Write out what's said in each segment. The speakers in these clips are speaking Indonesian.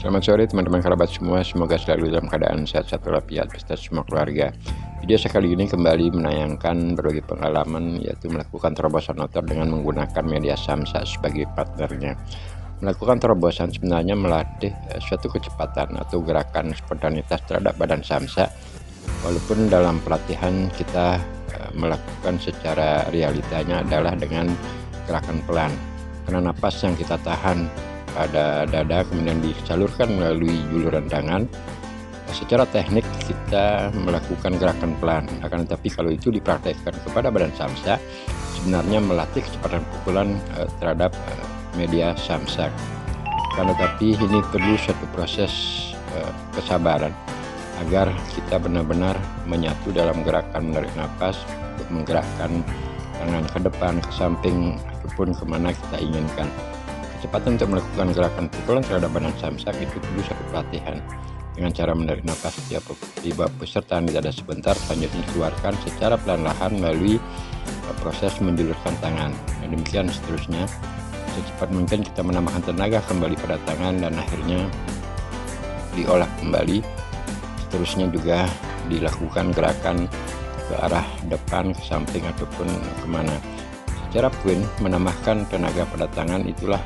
Selamat sore teman-teman kerabat semua, semoga selalu dalam keadaan sehat-sehat walafiat beserta semua keluarga. Video sekali ini kembali menayangkan berbagai pengalaman, yaitu melakukan terobosan otot dengan menggunakan media samsa sebagai partnernya. Melakukan terobosan sebenarnya melatih suatu kecepatan atau gerakan spontanitas terhadap badan samsa, walaupun dalam pelatihan kita melakukan secara realitanya adalah dengan gerakan pelan, karena napas yang kita tahan pada dada kemudian disalurkan melalui juluran tangan. Secara teknik kita melakukan gerakan pelan, akan tetapi kalau itu dipraktekkan kepada badan samsa sebenarnya melatih kecepatan pukulan terhadap media samsa. Karena tapi ini perlu satu proses kesabaran agar kita benar-benar menyatu dalam gerakan menarik nafas untuk menggerakkan tangan ke depan, ke samping ataupun kemana kita inginkan. Kecepatan untuk melakukan gerakan pukulan terhadap badan samsak itu perlu satu pelatihan dengan cara menarik nafas setiap peserta di dada sebentar, selanjutnya dikeluarkan secara perlahan melalui proses menjulurkan tangan. Dan demikian seterusnya, secepat mungkin kita menambahkan tenaga kembali pada tangan dan akhirnya diolah kembali. Seterusnya juga dilakukan gerakan ke arah depan, ke samping ataupun kemana. Secara poin menambahkan tenaga pada tangan itulah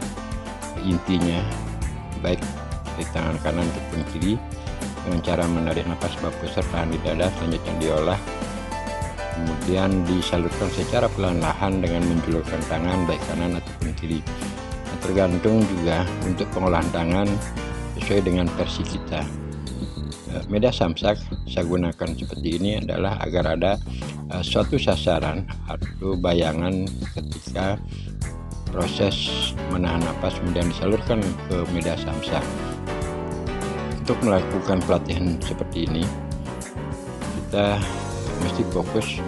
intinya, baik di tangan kanan ataupun kiri, dengan cara menarik nafas bawah pusat tahan di dada, selanjutnya diolah kemudian disalurkan secara perlahan dengan menjulurkan tangan baik kanan ataupun kiri. Nah, tergantung juga untuk pengolahan tangan sesuai dengan versi kita. Media samsak saya gunakan seperti ini adalah agar ada suatu sasaran atau bayangan ketika proses menahan napas kemudian disalurkan ke media samsak. Untuk melakukan pelatihan seperti ini kita mesti fokus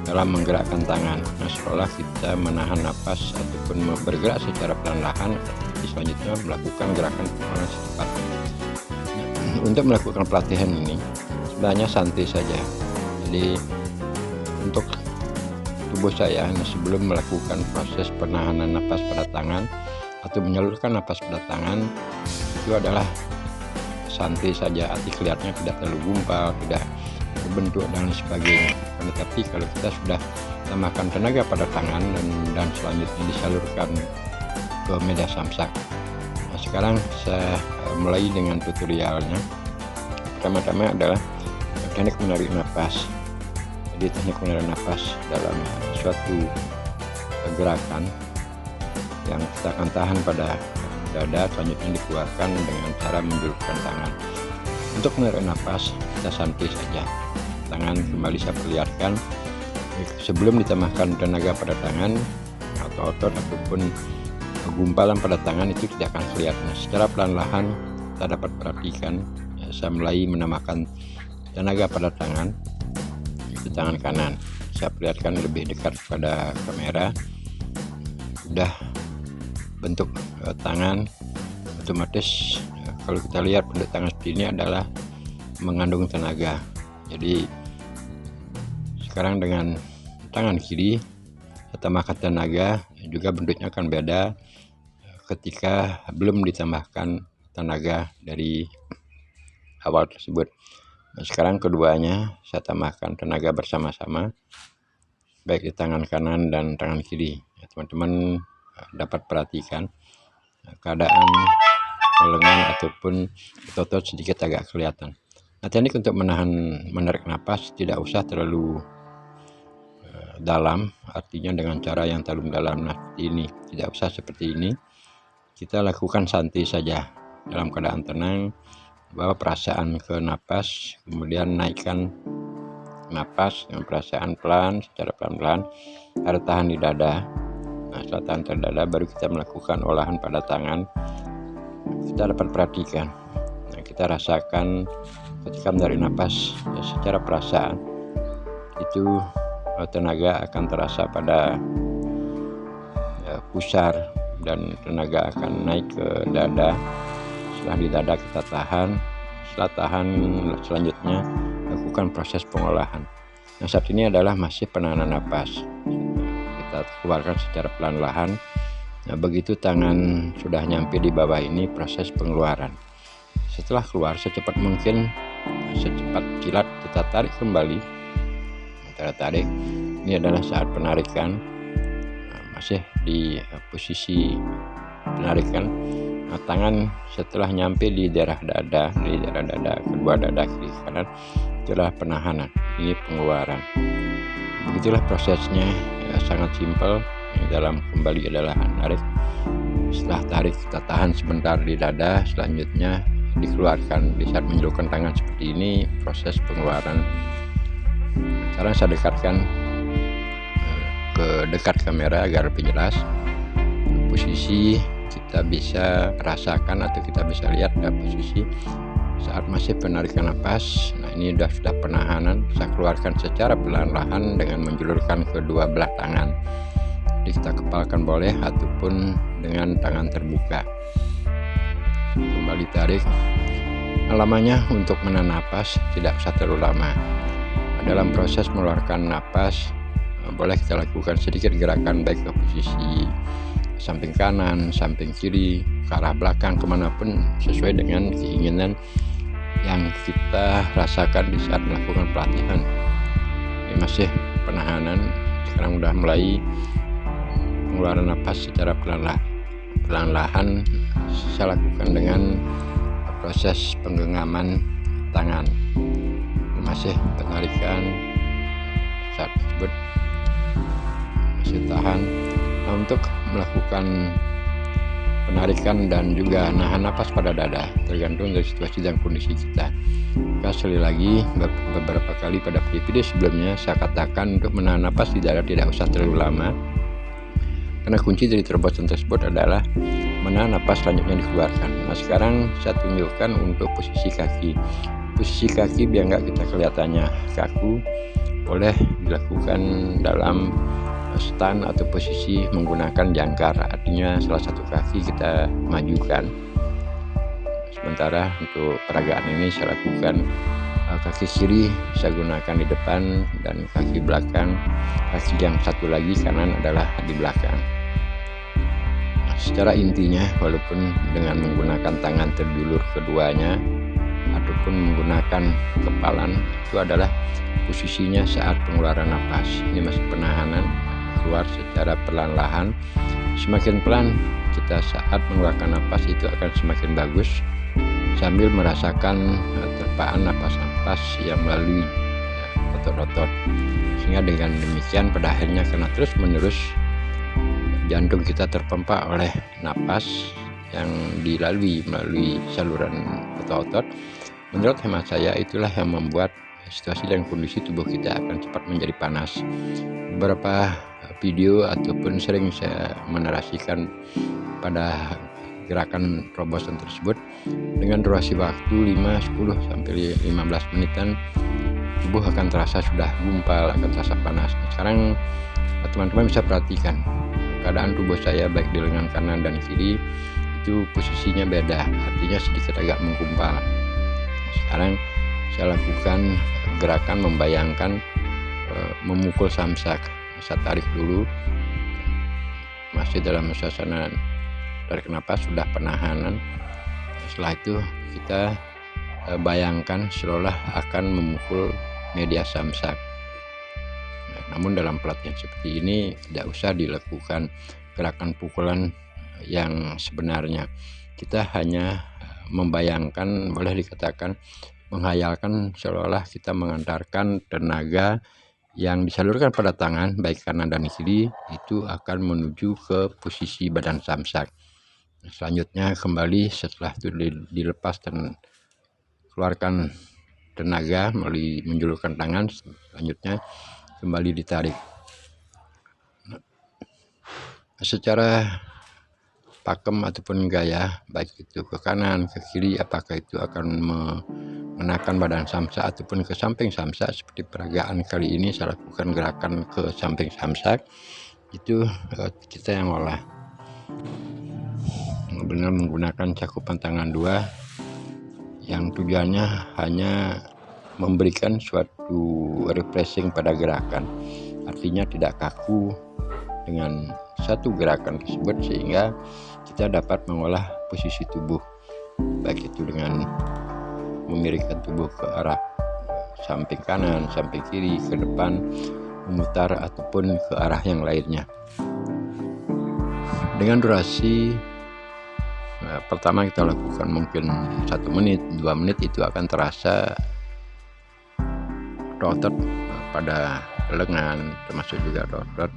dalam menggerakkan tangan. Nah, setelah kita menahan napas ataupun bergerak secara perlahan, selanjutnya melakukan gerakan pukulan secepat. Untuk melakukan pelatihan ini sebenarnya santai saja. Jadi untuk tubuh saya sebelum melakukan proses penahanan napas pada tangan atau menyalurkan napas pada tangan itu adalah santai saja, arti kelihatannya tidak terlalu gumpal, tidak berbentuk dan sebagainya. Tetapi kalau kita sudah tambahkan tenaga pada tangan dan selanjutnya disalurkan ke media samsak. Nah, sekarang saya mulai dengan tutorialnya. Pertama-tama adalah teknik menarik nafas. Jadi teknik menarik nafas dalam suatu gerakan yang kita akan tahan pada dada, selanjutnya dikeluarkan dengan cara menjulurkan tangan. Untuk menarik nafas kita santai saja, tangan kembali saya perlihatkan sebelum ditambahkan tenaga pada tangan atau otot ataupun gumpalan pada tangan itu tidak akan kelihatan. Secara perlahan kita dapat perhatikan saya mulai menambahkan tenaga pada tangan di tangan kanan. Saya perlihatkan lebih dekat pada kamera. Sudah bentuk tangan otomatis kalau kita lihat bentuk tangan seperti ini adalah mengandung tenaga. Jadi sekarang dengan tangan kiri saya tambahkan tenaga, juga bentuknya akan beda ketika belum ditambahkan tenaga dari awal tersebut. Nah, sekarang keduanya saya tambahkan tenaga bersama-sama baik di tangan kanan dan tangan kiri. Teman-teman dapat perhatikan keadaan lengan ataupun otot sedikit agak kelihatan. Nah, teknik untuk menarik napas tidak usah terlalu dalam, artinya dengan cara yang terlalu dalam. Nah, ini tidak usah seperti ini, kita lakukan santai saja dalam keadaan tenang, bawa perasaan ke napas, kemudian naikkan napas dengan perasaan pelan, secara pelan-pelan, ada tahan di dada. Nah, setelah tahan di dada baru kita melakukan olahan pada tangan. Kita dapat perhatikan, nah, kita rasakan ketika menarik napas secara perasaan itu tenaga akan terasa pada pusar dan tenaga akan naik ke dada. Setelah di dada kita tahan, setelah tahan selanjutnya lakukan proses pengolahan. Nah, saat ini adalah masih penahanan napas, kita keluarkan secara perlahan. Nah, begitu tangan sudah nyampe di bawah ini proses pengeluaran. setelah keluar secepat mungkin, secepat kilat kita tarik kembali. Kita tarik, ini adalah saat penarikan, masih di posisi penarikan. Tangan setelah nyampe di daerah dada, kedua dada kiri kanan, itulah penahanan, ini pengeluaran. Begitulah prosesnya, sangat simpel. Yang dalam kembali adalah narik. Setelah tarik kita tahan sebentar di dada, selanjutnya dikeluarkan. Di saat menjulurkan tangan seperti ini, proses pengeluaran. Sekarang saya dekatkan ke dekat kamera agar lebih jelas. Posisi kita bisa rasakan atau kita bisa lihat posisi saat masih penarikan napas. Nah, ini sudah penahanan. Saya keluarkan secara perlahan-lahan dengan menjulurkan kedua belah tangan. Jadi kita kepalkan boleh ataupun dengan tangan terbuka. Kembali tarik. Lamanya untuk menahan napas tidak usah terlalu lama. Dalam proses mengeluarkan napas boleh kita lakukan sedikit gerakan baik ke posisi samping kanan, samping kiri, ke arah belakang, kemanapun sesuai dengan keinginan yang kita rasakan di saat melakukan pelatihan. Ini masih penahanan. Sekarang udah mulai pengeluaran napas secara perlahan-lahan. Saya lakukan dengan proses penggenggaman tangan. Ini masih penarikan saat tersebut, masih tahan. Nah, untuk melakukan penarikan dan juga nahan napas pada dada tergantung dari situasi dan kondisi kita. Sekali lagi, beberapa kali pada video sebelumnya saya katakan untuk menahan napas di dada tidak usah terlalu lama, karena kunci dari terobosan tersebut adalah menahan napas selanjutnya dikeluarkan. Nah, sekarang saya tunjukkan untuk posisi kaki. Posisi kaki biar nggak kita kelihatannya kaku, boleh dilakukan dalam stand atau posisi menggunakan jangkar, artinya salah satu kaki kita majukan. Sementara untuk peragaan ini saya lakukan kaki kiri saya gunakan di depan dan kaki belakang, kaki yang satu lagi kanan adalah di belakang. Nah, secara intinya walaupun dengan menggunakan tangan terjulur keduanya ataupun menggunakan kepalan, itu adalah posisinya saat pengeluaran napas. Ini masih penahanan, keluar secara perlahan-lahan. Semakin pelan kita saat mengeluarkan napas itu akan semakin bagus, sambil merasakan terpaan napas-napas yang melalui otot-otot, sehingga dengan demikian pada akhirnya karena terus-menerus jantung kita terpompa oleh napas yang melalui saluran otot-otot. Menurut hemat saya itulah yang membuat situasi dan kondisi tubuh kita akan cepat menjadi panas. Beberapa video ataupun sering saya menarasikan pada gerakan terobosan tersebut dengan durasi waktu 5, 10 sampai 15 menitan, tubuh akan terasa sudah gumpal, akan terasa panas. Sekarang teman-teman bisa perhatikan keadaan tubuh saya baik di lengan kanan dan kiri itu posisinya beda, artinya sedikit agak menggumpal. Sekarang saya lakukan gerakan membayangkan memukul samsak. Saya tarik dulu, masih dalam suasana tarik napas, sudah penahanan. Setelah itu kita bayangkan seolah akan memukul media samsak. Nah, namun dalam pelatihan seperti ini tidak usah dilakukan gerakan pukulan yang sebenarnya. Kita hanya membayangkan, boleh dikatakan menghayalkan seolah kita mengantarkan tenaga yang disalurkan pada tangan baik kanan dan kiri itu akan menuju ke posisi badan samsak. Selanjutnya kembali setelah itu dilepas dan keluarkan tenaga melalui menjulurkan tangan, selanjutnya kembali ditarik. Secara pakem ataupun gaya baik itu ke kanan ke kiri, apakah itu akan mengenakan badan samsak ataupun ke samping samsak. Seperti peragaan kali ini saya lakukan gerakan ke samping samsak, itu kita yang olah benar menggunakan cakupan tangan dua yang tujuannya hanya memberikan suatu refreshing pada gerakan, artinya tidak kaku dengan satu gerakan tersebut, sehingga kita dapat mengolah posisi tubuh. baik itu dengan memiringkan tubuh ke arah samping kanan, samping kiri, ke depan, memutar ataupun ke arah yang lainnya. Dengan durasi pertama kita lakukan mungkin 1 menit, 2 menit, itu akan terasa otot pada lengan, termasuk juga otot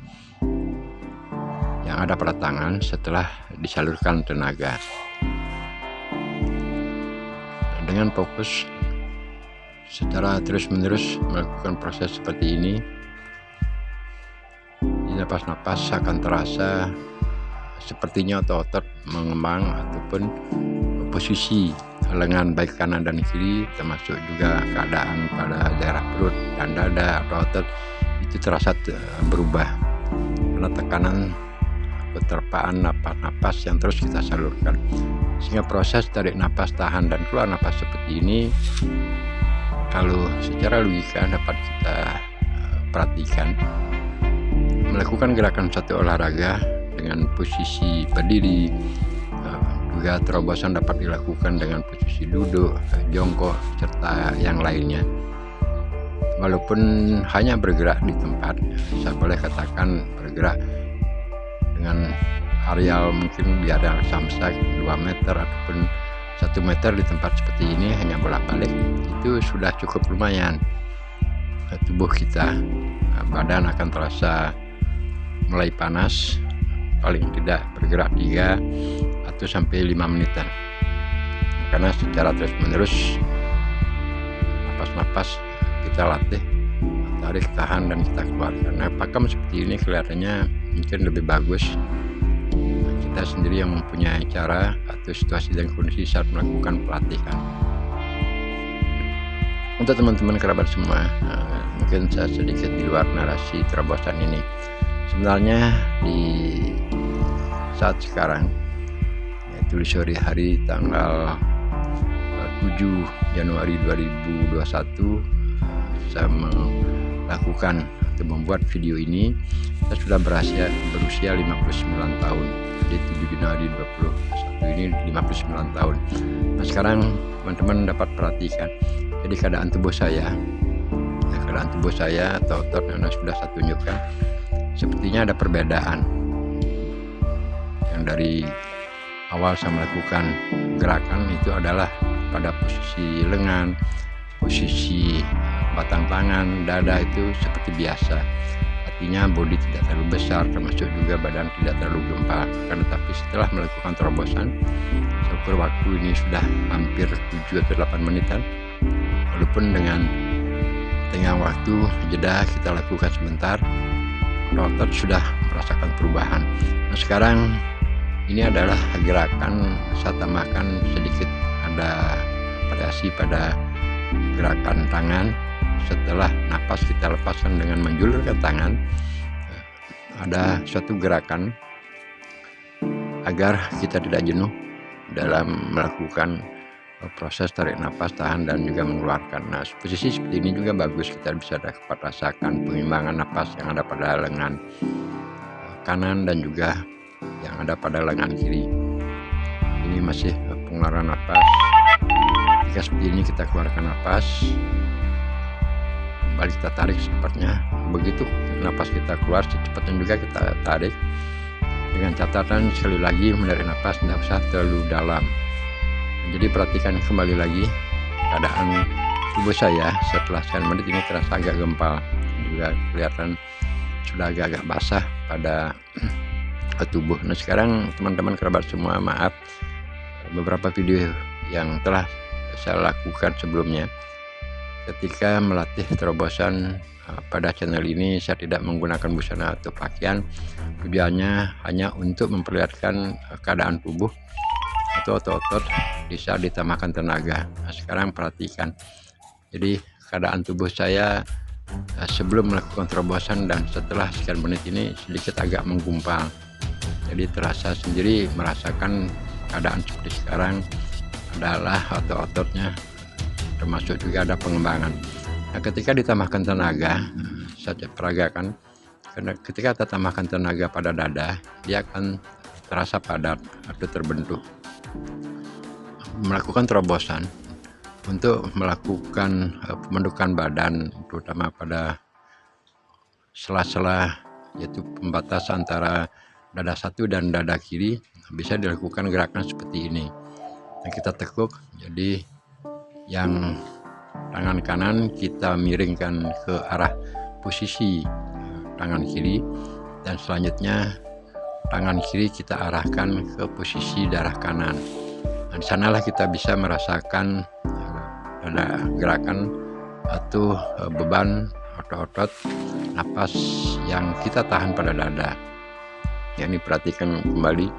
yang ada pada tangan setelah disalurkan tenaga. Dengan fokus secara terus-menerus melakukan proses seperti ini, di napas-napas akan terasa sepertinya otot mengembang ataupun posisi lengan baik kanan dan kiri, termasuk juga keadaan pada daerah perut dan dada atau otot itu terasa berubah karena tekanan keterpaan napas yang terus kita salurkan, sehingga proses tarik napas, tahan dan keluar napas seperti ini kalau secara logika dapat kita perhatikan. Melakukan gerakan satu olahraga dengan posisi berdiri, juga terobosan dapat dilakukan dengan posisi duduk, jongkok, serta yang lainnya. Walaupun hanya bergerak di tempat, saya boleh katakan bergerak dengan areal mungkin di area samsak 2 meter ataupun 1 meter di tempat seperti ini, hanya bolak-balik, itu sudah cukup lumayan. Tubuh kita, badan akan terasa mulai panas, paling tidak bergerak 3 atau sampai 5 menitan, karena secara terus-menerus napas-napas kita latih, tarik, tahan dan kita keluarkan. Nah, pakam seperti ini kelihatannya mungkin lebih bagus. Kita sendiri yang mempunyai cara atau situasi dan kondisi saat melakukan pelatihan. Untuk teman-teman kerabat semua, mungkin saya sedikit di luar narasi terobosan ini. Sebenarnya di saat sekarang, yaitu di sore hari tanggal 7 Januari 2021, saya melakukan atau membuat video ini. Saya sudah berusia 59 tahun. Jadi 7 Januari 2021 ini 59 tahun. Nah, sekarang teman-teman dapat perhatikan. Jadi keadaan tubuh saya atau otot yang sudah saya tunjukkan, sepertinya ada perbedaan. Yang dari awal saya melakukan gerakan itu adalah pada posisi lengan, posisi batang tangan, dada itu seperti biasa. Artinya bodi tidak terlalu besar, termasuk juga badan tidak terlalu gempal. Tetapi setelah melakukan terobosan, seukur waktu ini sudah hampir 7 atau 8 menitan. Walaupun dengan tengah waktu jeda kita lakukan sebentar, otot sudah merasakan perubahan. Nah, sekarang ini adalah gerakan, saya tambahkan sedikit ada variasi pada gerakan tangan. Setelah napas kita lepaskan dengan menjulurkan tangan, ada suatu gerakan agar kita tidak jenuh dalam melakukan proses tarik napas, tahan dan juga mengeluarkan. Nah, posisi seperti ini juga bagus, kita bisa dapat rasakan pengeimbangan napas yang ada pada lengan kanan dan juga yang ada pada lengan kiri. Ini masih pengeluaran napas. Jika seperti ini kita keluarkan napas, kembali kita tarik secepatnya. Begitu napas kita keluar, secepatnya juga kita tarik, dengan catatan sekali lagi menarik napas tidak usah terlalu dalam. Jadi perhatikan kembali lagi keadaan tubuh saya setelah sekian menit ini terasa agak gempal, juga kelihatan sudah agak-agak basah pada tubuh. Nah, sekarang teman-teman kerabat semua, maaf, beberapa video yang telah saya lakukan sebelumnya ketika melatih terobosan pada channel ini, saya tidak menggunakan busana atau pakaian. Tujuannya hanya untuk memperlihatkan keadaan tubuh atau otot-otot di saat ditambahkan tenaga. Nah, sekarang perhatikan, jadi keadaan tubuh saya sebelum melakukan terobosan dan setelah sekian menit ini sedikit agak menggumpal. Jadi terasa sendiri merasakan keadaan seperti sekarang adalah otot-ototnya, termasuk juga ada pengembangan. Nah, ketika ditambahkan tenaga, saya peragakan, karena ketika kita tambahkan tenaga pada dada, dia akan terasa padat atau terbentuk. melakukan terobosan untuk melakukan pembentukan badan, terutama pada sela-sela yaitu pembatas antara dada satu dan dada kiri. Bisa dilakukan gerakan seperti ini. Nah, kita tekuk, jadi yang tangan kanan kita miringkan ke arah posisi tangan kiri, dan selanjutnya tangan kiri kita arahkan ke posisi darah kanan. Nah, di sanalah kita bisa merasakan ada gerakan atau beban otot-otot napas yang kita tahan pada dada. Yang diperhatikan kembali,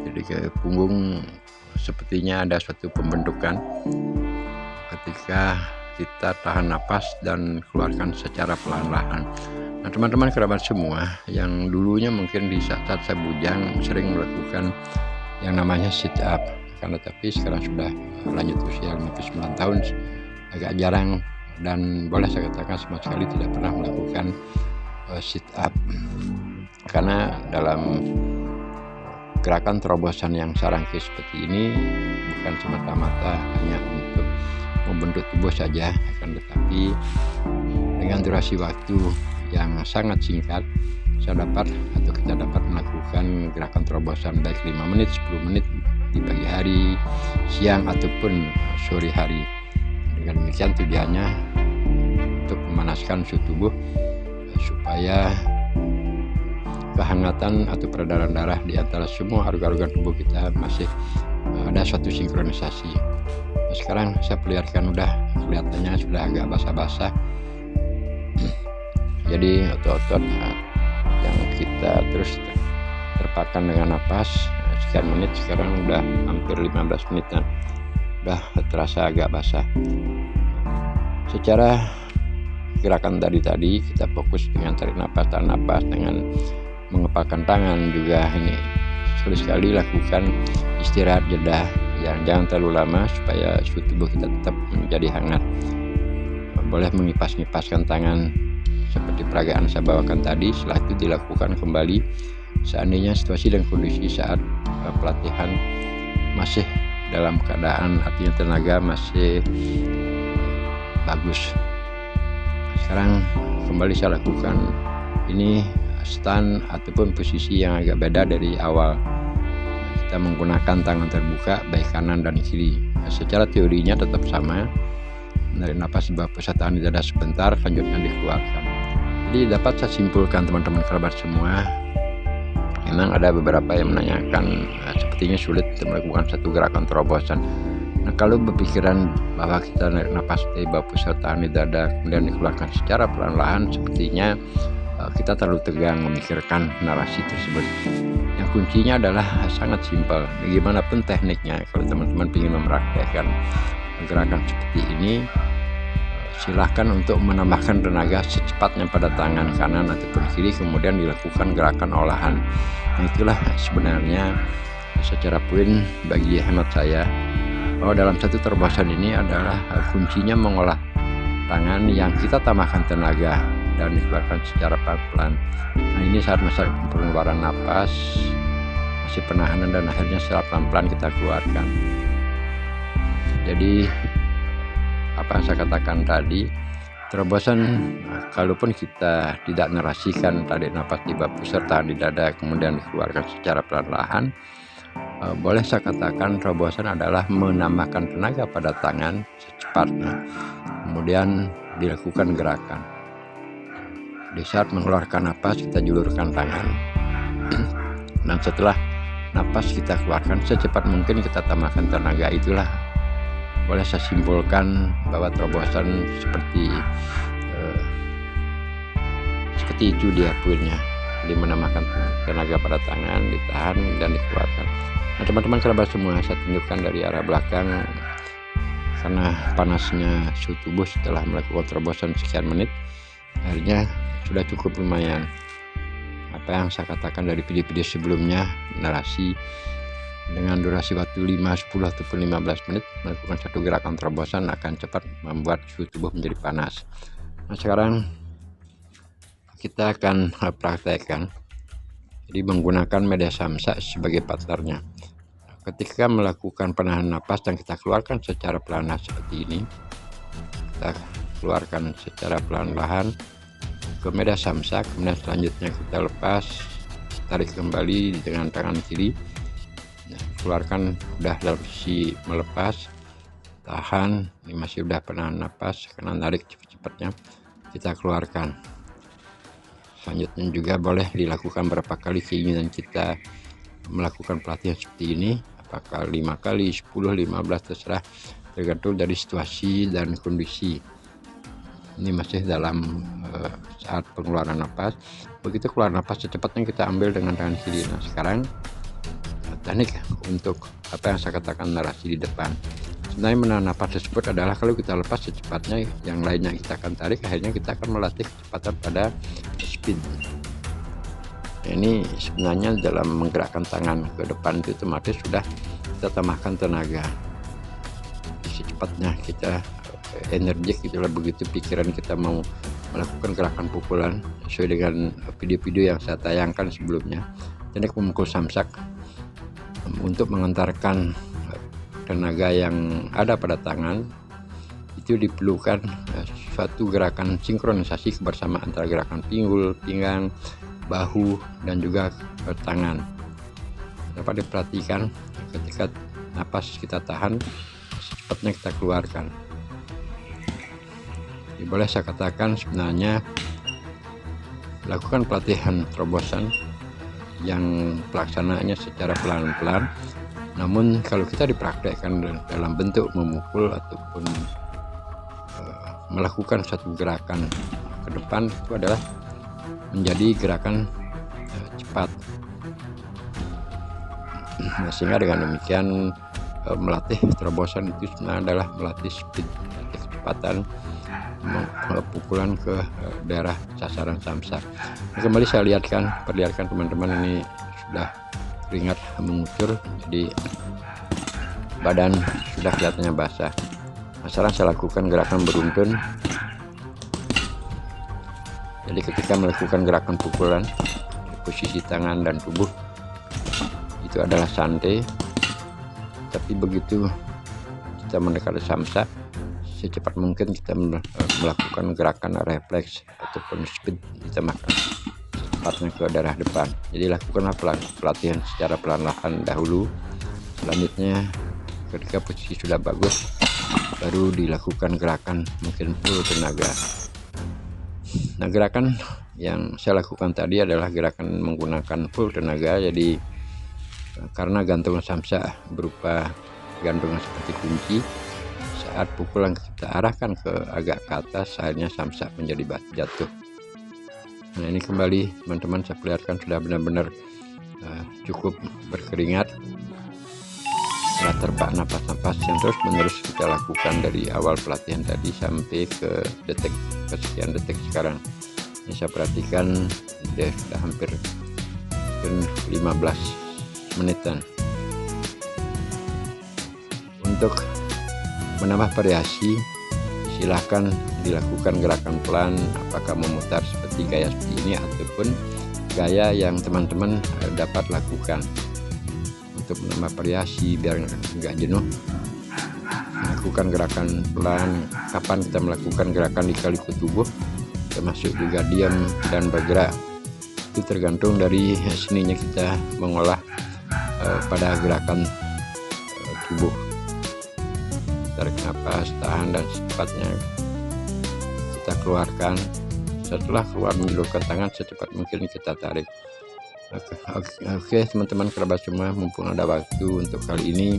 jadi ke punggung sepertinya ada suatu pembentukan ketika kita tahan napas dan keluarkan secara pelan-lahan. Nah, teman-teman kerabat semua yang dulunya mungkin di saat saya bujang sering melakukan yang namanya sit up, karena tapi sekarang sudah lanjut usia 59 tahun, agak jarang dan boleh saya katakan sama sekali tidak pernah melakukan sit up, karena dalam gerakan terobosan yang sarangkis seperti ini bukan semata-mata hanya untuk membentuk tubuh saja, akan tetapi dengan durasi waktu yang sangat singkat saya dapat atau kita dapat melakukan gerakan terobosan baik 5 menit, 10 menit di pagi hari, siang ataupun sore hari. Dengan demikian tujuannya untuk memanaskan suhu tubuh supaya kehangatan atau peredaran darah di antara semua organ-organ tubuh kita masih ada suatu sinkronisasi. Nah, sekarang saya perlihatkan, udah kelihatannya sudah agak basah-basah. Jadi otot-otot yang kita terus terpakan dengan napas sekian menit, sekarang udah hampir 15 menitan, udah terasa agak basah. Secara gerakan tadi kita fokus dengan tarik napas, tahan napas, dengan mengepalkan tangan juga. Ini sekali-sekali lakukan istirahat jeda yang jangan terlalu lama supaya suhu tubuh kita tetap menjadi hangat. Boleh mengipas-ngipaskan tangan seperti peragaan saya bawakan tadi. Setelah itu dilakukan kembali seandainya situasi dan kondisi saat pelatihan masih dalam keadaan artinya tenaga masih bagus. Sekarang kembali saya lakukan ini stand ataupun posisi yang agak beda dari awal. Kita menggunakan tangan terbuka baik kanan dan kiri. Secara teorinya tetap sama, menarik napas di bawah pusat tahan di dada sebentar, selanjutnya dikeluarkan. Jadi dapat saya simpulkan teman-teman kerabat semua, memang ada beberapa yang menanyakan sepertinya sulit melakukan satu gerakan terobosan. Nah, kalau berpikiran bahwa kita narik napas di bawah pusat tahan di dada kemudian dikeluarkan secara pelan-lahan, sepertinya kita terlalu tegang memikirkan narasi tersebut. Yang kuncinya adalah sangat simpel. Bagaimanapun tekniknya, kalau teman-teman ingin mempraktekkan gerakan seperti ini, silahkan untuk menambahkan tenaga secepatnya pada tangan kanan ataupun kiri, kemudian dilakukan gerakan olahan. Nah, itulah sebenarnya secara poin bagi hemat saya, bahwa dalam satu terobosan ini adalah kuncinya mengolah tangan yang kita tambahkan tenaga dan dikeluarkan secara pelan-pelan. Nah, ini saat masa pengeluaran napas, masih penahanan, dan akhirnya secara pelan-pelan kita keluarkan. Jadi apa yang saya katakan tadi, terobosan kalaupun kita tidak narasikan tarik napas di bawah pusat tahan di dada kemudian dikeluarkan secara perlahan, boleh saya katakan terobosan adalah menambahkan tenaga pada tangan secepatnya, kemudian dilakukan gerakan. Di saat mengeluarkan napas kita julurkan tangan, dan setelah napas kita keluarkan secepat mungkin kita tambahkan tenaga. Itulah boleh saya simpulkan bahwa terobosan seperti itu dia poinnya. Jadi menambahkan tenaga pada tangan, ditahan dan dikeluarkan. Nah, teman-teman kerabat semua, saya tunjukkan dari arah belakang karena panasnya suhu tubuh setelah melakukan terobosan sekian menit, akhirnya sudah cukup lumayan. Apa yang saya katakan dari video-video sebelumnya, narasi dengan durasi waktu 5, 10 ataupun 15 menit melakukan satu gerakan terobosan akan cepat membuat suhu tubuh menjadi panas. Nah, sekarang kita akan praktekkan, jadi menggunakan media samsa sebagai partnernya. ketika melakukan penahan napas dan kita keluarkan secara perlahan seperti ini, kita keluarkan secara perlahan-lahan ke medan samsak. Kemudian selanjutnya kita lepas, tarik kembali dengan tangan kiri. Nah, keluarkan, udah dalam posisi melepas, tahan. Ini masih udah penahan napas, karena tarik cepat-cepatnya kita keluarkan. Selanjutnya juga boleh dilakukan berapa kali keinginan kita melakukan pelatihan seperti ini, apakah 5 kali, 10, 15, terserah, tergantung dari situasi dan kondisi. Ini masih dalam saat pengeluaran nafas. Begitu keluar nafas, secepatnya kita ambil dengan tangan kiri. Nah, sekarang teknik untuk apa yang saya katakan narasi di depan. Sebenarnya menahan nafas tersebut adalah kalau kita lepas secepatnya, yang lainnya kita akan tarik, akhirnya kita akan melatih kecepatan pada speed. Ini sebenarnya dalam menggerakkan tangan ke depan itu otomatis sudah kita tambahkan tenaga. Secepatnya kita energik, itulah begitu pikiran kita mau melakukan gerakan pukulan sesuai dengan video-video yang saya tayangkan sebelumnya. Teknik memukul samsak untuk mengantarkan tenaga yang ada pada tangan itu diperlukan suatu gerakan sinkronisasi kebersamaan antara gerakan pinggul, pinggang, bahu, dan juga tangan. Dapat diperhatikan ketika napas kita tahan, secepatnya kita keluarkan. Jadi boleh saya katakan sebenarnya lakukan pelatihan terobosan yang pelaksanaannya secara pelan-pelan. Namun kalau kita dipraktekkan dalam bentuk memukul ataupun melakukan satu gerakan ke depan, itu adalah menjadi gerakan cepat. Nah, sehingga dengan demikian melatih terobosan itu sebenarnya adalah melatih speed, melatih kecepatan pukulan ke daerah sasaran samsak. Nah, kembali saya perlihatkan teman-teman, ini sudah keringat mengucur, jadi badan sudah kelihatannya basah. Nah, sekarang saya lakukan gerakan beruntun. Jadi ketika melakukan gerakan pukulan, posisi tangan dan tubuh itu adalah santai, tapi begitu kita mendekati samsak, secepat mungkin kita melakukan gerakan refleks ataupun speed, kita makan secepatnya ke daerah depan. Jadi lakukanlah pelatihan secara perlahan dahulu. Selanjutnya ketika posisi sudah bagus, baru dilakukan gerakan mungkin full tenaga. Nah, gerakan yang saya lakukan tadi adalah gerakan menggunakan full tenaga. Jadi karena gantungan samsak berupa gantungan seperti kunci, saat pukulan kita arahkan ke agak ke atas, akhirnya samsak menjadi jatuh. Nah, ini kembali teman-teman saya perlihatkan sudah benar-benar cukup berkeringat. Setelah terbak napas-napas yang terus menerus kita lakukan dari awal pelatihan tadi sampai ke kesekian detik sekarang. Ini saya perhatikan sudah hampir 15 menitan. Untuk menambah variasi, silahkan dilakukan gerakan pelan, apakah memutar seperti gaya seperti ini ataupun gaya yang teman-teman dapat lakukan. Untuk menambah variasi biar nggak jenuh, lakukan gerakan pelan. Kapan kita melakukan gerakan dikali ke tubuh, termasuk juga diam dan bergerak, itu tergantung dari seninya kita mengolah pada gerakan tubuh. Tarik nafas, tahan, dan secepatnya kita keluarkan. Setelah keluar menjulurkan tangan, secepat mungkin kita tarik. Oke, teman-teman kerabat semua, mumpung ada waktu untuk kali ini,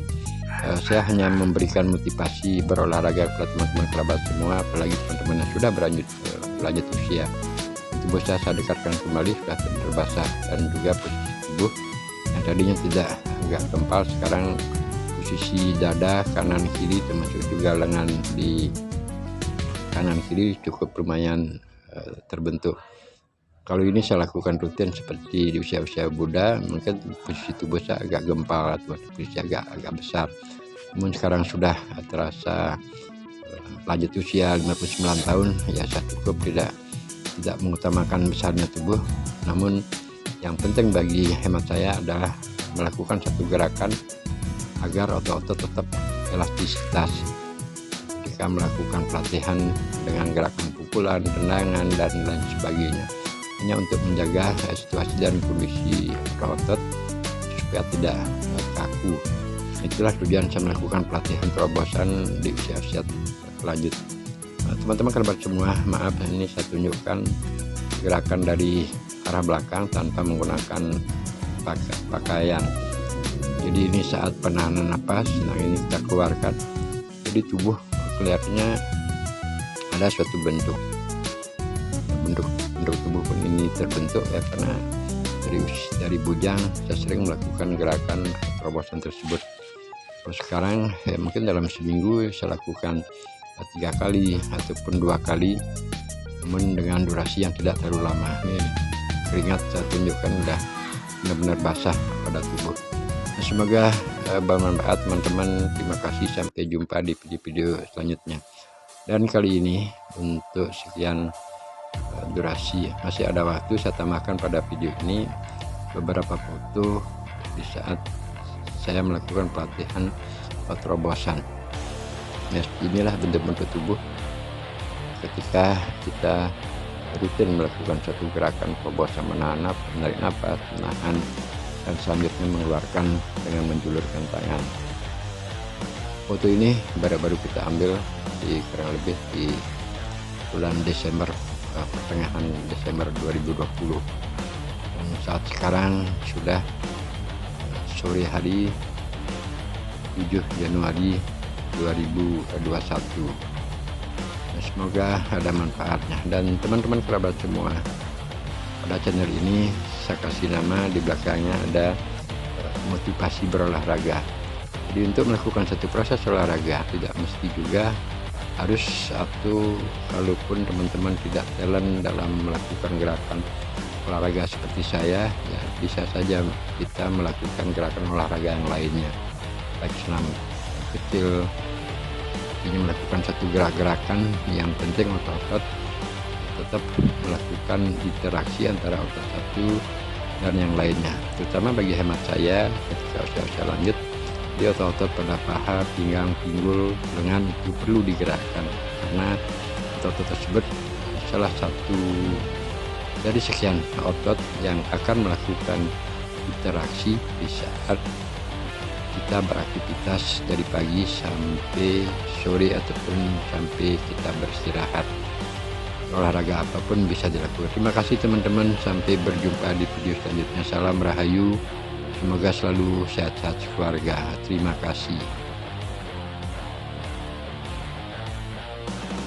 saya hanya memberikan motivasi berolahraga kepada teman-teman kerabat semua, apalagi teman-teman yang sudah berlanjut usia. Tubuh saya dekatkan kembali, sudah terbasah, dan juga posisi tubuh yang tadinya tidak agak gempal, sekarang posisi dada kanan kiri termasuk juga lengan di kanan kiri cukup lumayan terbentuk. Kalau ini saya lakukan rutin seperti di usia-usia muda, mungkin posisi tubuh saya agak gempal atau posisi agak besar. Namun sekarang sudah terasa lanjut usia 59 tahun, ya saya cukup tidak mengutamakan besarnya tubuh. Namun yang penting bagi hemat saya adalah melakukan satu gerakan agar otot-otot tetap elastisitas ketika melakukan pelatihan dengan gerakan pukulan, tendangan, dan lain sebagainya, hanya untuk menjaga situasi dan kondisi otot supaya tidak kaku. Itulah tujuan saya melakukan pelatihan terobosan di usia-usia lanjut. Teman-teman kerabat semua, maaf ini saya tunjukkan gerakan dari arah belakang tanpa menggunakan pakaian. Jadi ini saat penahanan napas, nah ini kita keluarkan. Jadi tubuh kelihatannya ada suatu bentuk tubuh pun ini terbentuk ya, karena dari bujang saya sering melakukan gerakan terobosan tersebut. Terus sekarang ya, mungkin dalam seminggu saya lakukan 3 kali ataupun 2 kali, namun dengan durasi yang tidak terlalu lama. Ini keringat saya tunjukkan udah benar-benar basah pada tubuh. Nah, semoga bermanfaat teman-teman. Terima kasih, sampai jumpa di video-video selanjutnya. Dan kali ini untuk sekian durasi, masih ada waktu, saya tambahkan pada video ini beberapa foto di saat saya melakukan pelatihan terobosan. Ya, inilah bentuk-bentuk tubuh ketika kita rutin melakukan suatu gerakan terobosan, menahan, menarik nafas, menahan, dan selanjutnya mengeluarkan dengan menjulurkan tangan. Foto ini baru-baru kita ambil di kurang lebih di bulan Desember, pertengahan Desember 2020. Dan saat sekarang sudah sore hari 7 Januari 2021. Semoga ada manfaatnya. Dan teman-teman kerabat semua, pada channel ini saya kasih nama di belakangnya ada motivasi berolahraga. Jadi untuk melakukan satu proses olahraga tidak mesti juga harus satu, kalaupun teman-teman tidak talent dalam melakukan gerakan olahraga seperti saya, ya bisa saja kita melakukan gerakan olahraga yang lainnya, baik senam kecil. Ini melakukan satu gerakan yang penting otot-otot tetap melakukan interaksi antara otot satu dan yang lainnya, terutama bagi hemat saya ketika usia-usia lanjut, di otot-otot pada paha, pinggang, pinggul, lengan itu perlu digerakkan, karena otot-otot tersebut salah satu dari sekian otot yang akan melakukan interaksi di saat kita beraktivitas dari pagi sampai sore ataupun sampai kita beristirahat. Olahraga apapun bisa dilakukan. Terima kasih teman-teman, sampai berjumpa di video selanjutnya. Salam Rahayu, semoga selalu sehat-sehat keluarga. Terima kasih.